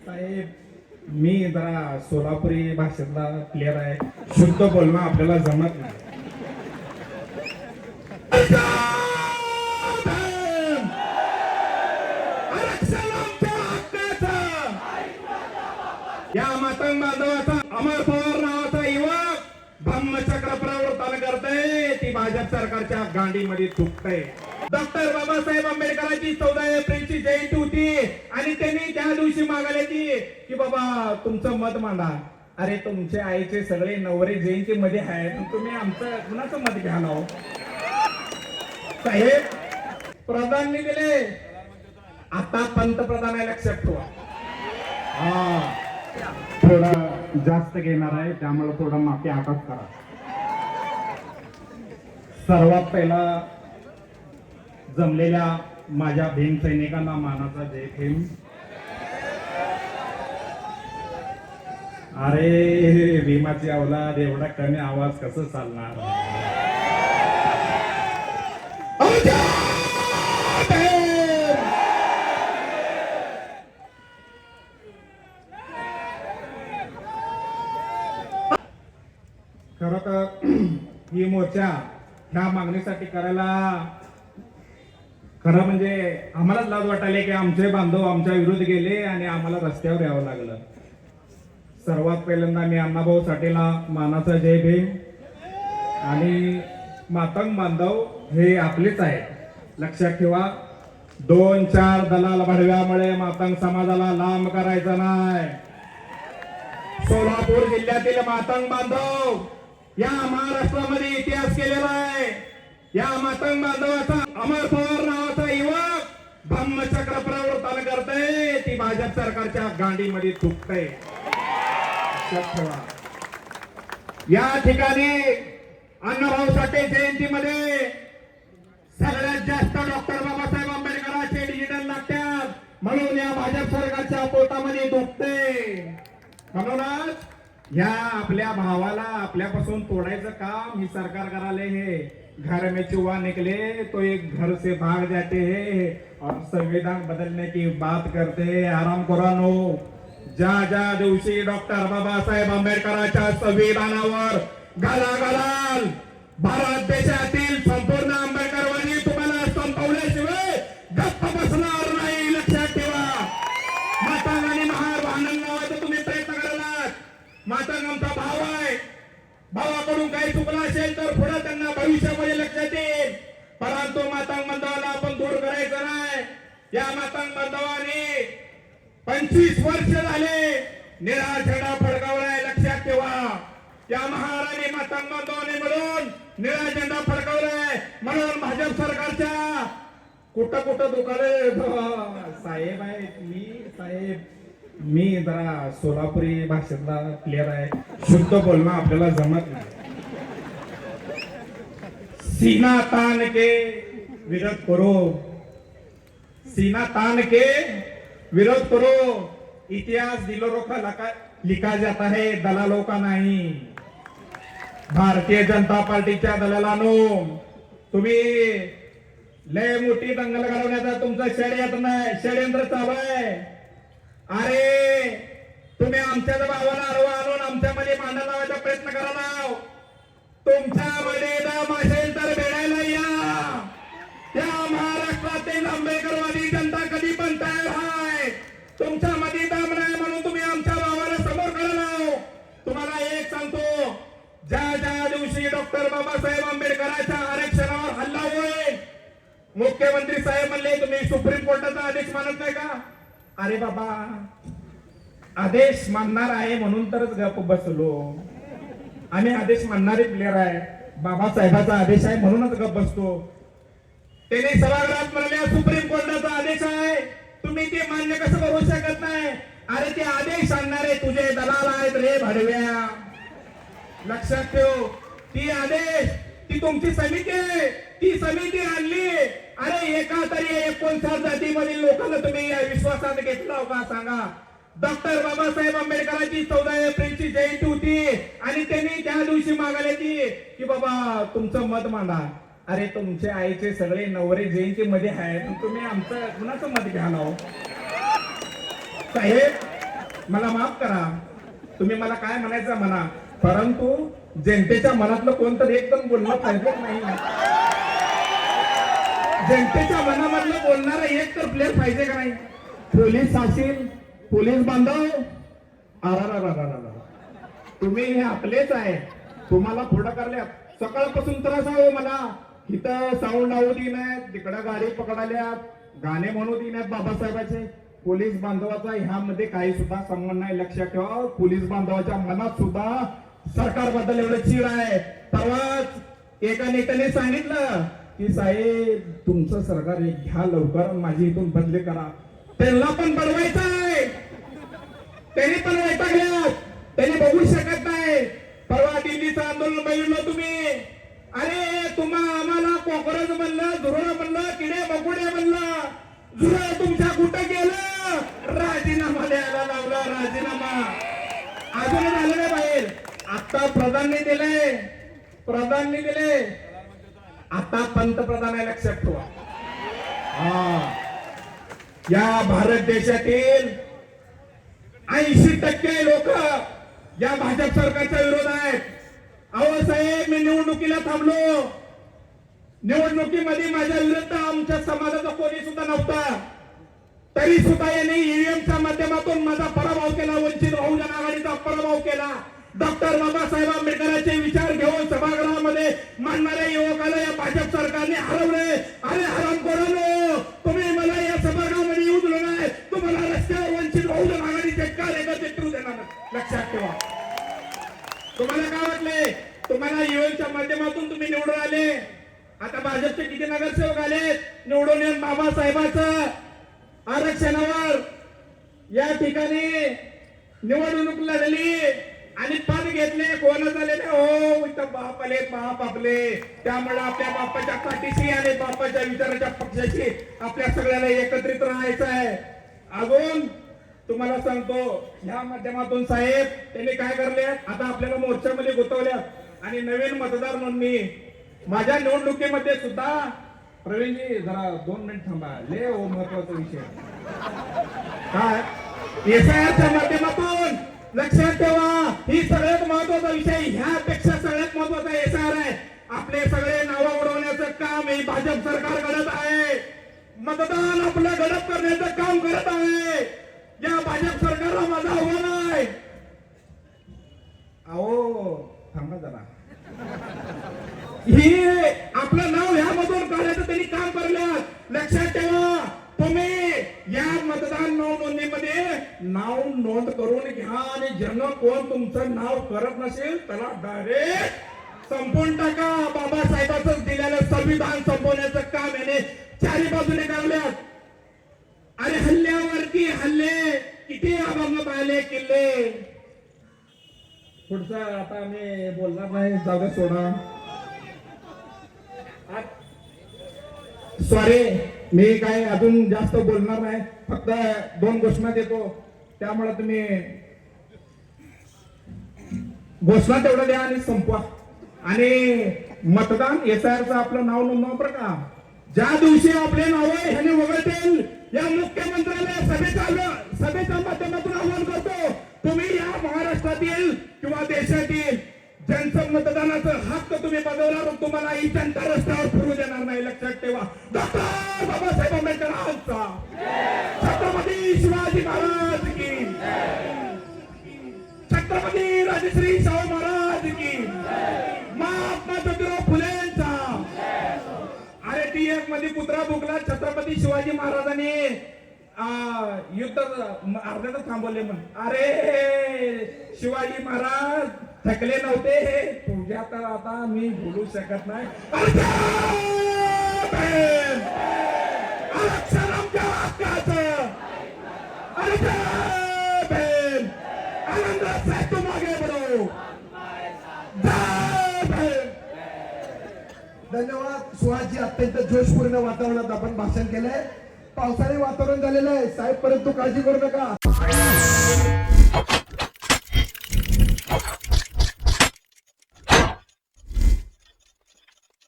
साहेब, मी जरा सोलापुरी भाषेतला प्लेअर आहे. शुद्ध बोलणं आपल्याला जमत नाही. आरक्षण आमच्या हक्काचं. या मातंग बांधवाचा अमर पवार नावाचा युवक धम्मचक्र प्रवर्तन करतय, ती भाजप सरकारच्या गांडीमध्ये चुकतय. डॉक्टर बाबासाहेब आंबेडकरांची 14 एप्रिलची जयंती होती आणि त्यांनी त्या दिवशी मागायला की बाबा तुमचं मत मांडा. अरे तुमचे आईचे सगळे नवरे जयंती मध्ये आहेत, तुम्ही आमचं कुणाचं मत घ्याल हो? साहेब, प्रधानने दिले, आता पंतप्रधान आहे, लक्षात ठेवा. थोडं जास्त घेणार आहे, त्यामुळे थोडं माफी आकाश करा. सर्वात पहिला जमलेल्या माझ्या भीम सैनिकांना मानाचा जय भीम. अरे भीमाची अवलाद एवढा कमी आवाज कसं चालणार? खरं तर ही मोर्चा ह्या मागणीसाठी करायला खरं म्हणजे आम्हालाच लाज वाटायला की आमचे बांधव आमच्या विरोध गेले आणि आम्हाला रस्त्यावर यावं लागलं. सर्वात पहिल्यांदा मी अण्णाभाऊ साठेला मानाचा जय भीम. आणि मातंग बांधव हे आपलेच आहेत, लक्षात ठेवा. 2-4 दलाल भडव्यामुळे मातंग समाजाला लांब करायचं नाही. सोलापूर जिल्ह्यातील मातंग बांधव या महाराष्ट्रामध्ये इतिहास केलेला आहे. या मातंग बांधवाचा अमर पवार नावाचा युवक धम्मचक्र प्रवर्तन करतय, ती भाजप सरकारच्या गांडीमध्ये चुकतय. या ठिकाणी अण्णाभाऊ साठे जयंतीमध्ये सगळ्यात जास्त डॉक्टर बाबासाहेब आंबेडकरांचे डिजिटल लागतात, म्हणून या भाजप सरकारच्या पोटामध्ये दुखते. म्हणूनच या आपल्या भावाला आपल्यापासून तोडायचं काम ही सरकार कराले. हे घर में चूहा निकले तो एक घर से भाग जाते हैं और संविधान बदलने की बात करते हैं. आराम करो. ज्या दिवशी डॉक्टर बाबासाहेब आंबेडकरांच्या संविधानावर घालाघाल भारत देशातील संपूर्ण आंबेडकरवादी तुम्हाला संपवल्याशिवाय गप्प बसणार नाही, लक्षात ठेवा. मातंग आणि महार भांडण लावायचं तुम्ही प्रयत्न कराल. मातंग आमचा भाव आहे, भावाकडून काही चुकलं असेल तर पुढे त्यांना भविष्यामध्ये लक्षात येईल. परंतु मातंग बांधवाला आपण दूर करायचं नाही. या मातंग बांधवाने 25 वर्ष झाले निळा झेंडा फडकावलाय, लक्षात ठेवा. या महाराणी मातंग बांधवाने मिळून निळा झेंडा फडकावलाय, म्हणून भाजप सरकारच्या कुठं दुखाले. साहेब आहे मी जरा सोलापुरी भाषेतला प्लेअर आहे, शुद्ध बोलणं आपल्याला जमत नाही. सीना तान के विरोध करो, सीना तान के विरोध करो. इतिहास दिलों का लिखा जाता है, दलालों का नहीं. भारतीय जनता पार्टीच्या दलालांनो, तुम्ही लय मोठी दंगल घडवण्याचा तुमचं षडयंत्र चालू आहे. अरे तुम्ही आमच्या भावाला आडवा आणून आमच्यामध्ये भांडण लावायचा प्रयत्न करायला. तुमच्यामध्ये दम असेल तर भेटायला या. त्या महाराष्ट्रातील आंबेडकरवादी जनता कधी पण तयार आहे. तुमच्यामध्ये दम नाही म्हणून तुम्ही आमच्या भावाला समोर करायला. तुम्हाला एक सांगतो, ज्या दिवशी डॉक्टर बाबासाहेब आंबेडकरांच्या आरक्षणावर हल्ला होईल, मुख्यमंत्री साहेब म्हणले तुम्ही सुप्रीम कोर्टाचा आदेश मानत नाही का? अरे बाबा, आदेश मानणार आहे म्हणून तरच गप बसलो. आम्ही आदेश मानणारे प्लेअर आहे, बाबासाहेबाचा आदेश आहे म्हणूनच गप बसतो. त्याने सभागृहात म्हणले सुप्रीम कोर्टाचा आदेश आहे, तुम्ही ते मान्य कसं करू शकत नाही? अरे ते आदेश आणणारे तुझे दलाल आहेत रे भडव्या, लक्षात ठेव. ती आदेश ती तुमची समिती आहे, ती समिती आणली. अरे एका तरी 59 जातीमधील लोकांना तुम्ही विश्वासात घेतला का सांगा? डॉक्टर बाबासाहेब आंबेडकरांची 14 एप्रिलची जयंती होती आणि त्यांनी त्या दिवशी मागायला की बाबा तुमचं मत मांडा. अरे तुमचे आईचे सगळे नवरे जयंती मध्ये आहेत, तुम्ही आमचं कुणाचं मत घ्याल हो? साहेब, मला माफ करा, तुम्ही मला काय म्हणायचं म्हणा, परंतु जनतेच्या मनातलं कोणतरी एकदम बोलणं पाहिजे नाही. जनतेच्या मनामधलं बोलणारा एक तर प्लेअर पाहिजे का नाही. पोलीस असेल, पोलीस बांधव, तुम्ही हे आपलेच आहे, तुम्हाला पुढं करल्या सकाळपासून त्रास आहे मला. इथं साऊंड लावू दी नाही, तिकडं गाडी पकडाल्यात, गाणे म्हणू दी नाहीत बाबासाहेबाचे. पोलीस बांधवाचा ह्यामध्ये काही सुद्धा संबंध नाही. लक्षात ठेवा, पोलीस बांधवाच्या मनात सुद्धा सरकारबद्दल एवढं चीड आहे. परवाच एका नेत्याने सांगितलं की साहेब तुमचं सरकार घ्या लवकर, माझी इथून बदली करा. त्यांना पण बनवायचं आहे, त्यांनी पण वैतागल्यात, त्यांनी बघू शकत नाही. परवा दिल्लीचं आंदोलन बघितलं तुम्ही. अरे आम्हाला कोकरज म्हणलं, झुरळ म्हणलं, किडे बकुडे म्हणलं, झुरळ तुमच्या कुठं गेलं, राजीनामा द्यायला लावला. राजीनामा अजून झालं नाही बाहेर. आता प्रधानने दिले, आता पंतप्रधान आहे. लक्षात ठेवा. या भारत देशातील 80% लोक या भाजप सरकारच्या विरोध आहेत. अहो साहेब, मी निवडणुकीला थांबलो, निवडणुकीमध्ये माझ्या विरुद्ध आमच्या समाजाचा कोणी सुद्धा नव्हता, तरी सुद्धा यांनी ईव्हीएमच्या माध्यमातून माझा पराभव केला, वंचित बहुजन आघाडीचा पराभव केला. डॉक्टर बाबासाहेब आंबेडकरांचे विचार घेऊन सभागृहामध्ये मांडणाऱ्या युवकाला या भाजप सरकारने हरवले. अरे हरामखोरांनो, तुम्ही मला या सभागृहामध्ये येऊ दिलं नाही, तुम्हाला रस्त्यावर वंचित बहुजन आघाडीचे कार्यकर्ते फिरू देणार. लक्षात ठेवा. तुम्हाला काय वाटले, तुम्हाला ईव्हीएमच्या माध्यमातून तुम्ही निवडून आले, आता भाजपचे किती नगरसेवक आले निवडून येऊन बाबासाहेबांचं आरक्षणावर या ठिकाणी निवडणूक लढली आणि पद घेतले. कोण झालेले हो, इथं बाप आले, बाप आपले. त्यामुळे आपल्या बापाच्या पाठीशी आणि बापाच्या विचाराच्या पक्षाशी आपल्या सगळ्याला एकत्रित राहायचं आहे. अजून तुम्हाला सांगतो, या माध्यमातून साहेब त्यांनी काय करले, आता आपल्याला मोर्चामध्ये गुंतवल्या आणि नवीन मतदार नोंदणी. माझ्या निवडणुकीमध्ये सुद्धा, प्रवीणजी जरा 2 मिनिट थांबा, लय महत्वाचा विषय काय, एसआयआरच्या माध्यमातून. लक्षात ठेवा, ही सगळ्यात महत्वाचा विषय, ह्यापेक्षा सगळ्यात महत्वाचा एसआयआर आहे. आपले सगळे नाव उडवण्याचं काम हे भाजप सरकार करत आहे. मतदान आपलं गडप करण्याचं काम करत आहे. या भाजप सरकारला माझं आव्हान आहे. अहो थांबा जरा, ही आपलं नाव ह्यामधून काढायचं त्यांनी काम करलं. लक्षात ठेवा, तुम्ही या मतदान नोंदणीमध्ये नाव नोंद करून घ्या आणि ज्यांना कोण तुमचं नाव करत नसेल त्याला डायरेक्ट संपवून टाका. बाबासाहेबांचं दिलेलं संविधान संपवण्याचं काम याने चारी बाजूने करल्यात. अरे हल्ल्यावरती हल्ले, किती अभंग पाहिले किल्ले. पुढचं आता आम्ही बोलणार नाही, जागा सोडा. सॉरी, मी काय अजून जास्त बोलणार नाही, फक्त 2 घोषणा देतो. त्यामुळे तुम्ही घोषणा तेवढं द्या आणि संपवा. आणि मतदान एसआयआरचं आपलं नाव नोंदवा बरं का. ज्या दिवशी आपले नाव ह्याने वगळतील, या मुख्यमंत्र्याला सभेच्या माध्यमातून आवाहन करतो, तुम्ही या महाराष्ट्रातील किंवा देशातील ज्यांचं मतदानाचं हक्क तुम्ही बजावणार, तुम्हाला ही जनता रस्त्यावर फिरू देणार नाही. लक्षात ठेवा. डॉक्टर बाबासाहेब आंबेडकरांचा, छत्रपती शिवाजी महाराज की, छत्रपती राजश्री शाहू महाराज की, महात्मा ज्योतिराव फुलेंचा. अरे टी1 मध्ये पुत्रा भुकला, छत्रपती शिवाजी महाराजांनी युद्ध अर्ध्यातच थांबवले म्हण. अरे शिवाजी महाराज थकले नव्हते, तुझ्या तर आता मी बोलू शकत नाही. आरक्षण आमच्या हक्काचं. आनंद साहेब तू मागे बढो. धन्यवाद सुहासजी. अत्यंत जोशपूर्ण वातावरणात आपण भाषण केलंय. पावसाळी वातावरण झालेलं आहे साहेब, परंतु काळजी करू नका.